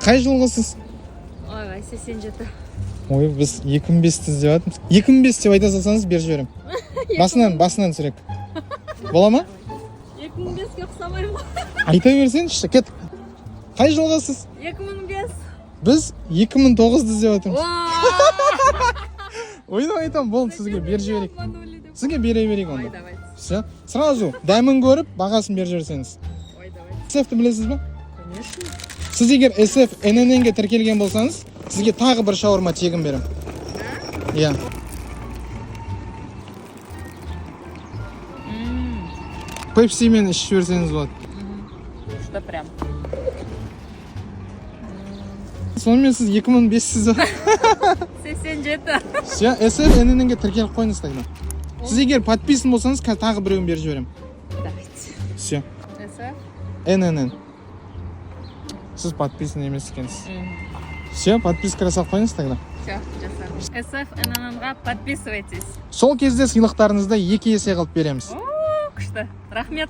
Қай жылғысыз? Ойбай, 87. Ой, біз 2005-ті іздеп жатырмыз. 2005 деп айта салсаңыз беріп жіберем. Басынан түсірек. Бола ма? 2005-ке ұқсамаймын ғой. Айта берсеңізші, кет. Қай жылғысыз? 2005. Біз 2009-ды іздеп жатырмыз. Ойнап айтамын, болды, сізге беріп жіберейік. Сізге бере берейік Ой, онда. давайте. Все, сразу дәмін көріп, бағасын беріп жіберсеңіз. Ой, давайте. SF-ті білесіз ба? Конечно. Сіз егер SF NNN-ге тіркелген болсаңыз, сізге тағы бір шаурма тегін берем. Иә. Пепсимен ішіп жіберсеңіз болады. Что прям? Сонымен сіз 2005-сіз ба? 87. Все, SF NNN-ге тіркеліп қойыңыз тогда. Сіз егер подписан болсаңыз, тағы біреуін беріп жіберем. Давайте. Все. SF? NNN. Сіз подписан емес екенсіз. Все, подписка жасап қойыңыз тогда. Все, жасадым. SF NNN-ға подписывайтесь. Сол кезде сыйлықтарыңызды 2 есе қылып береміз. О, күшті. Рахмет.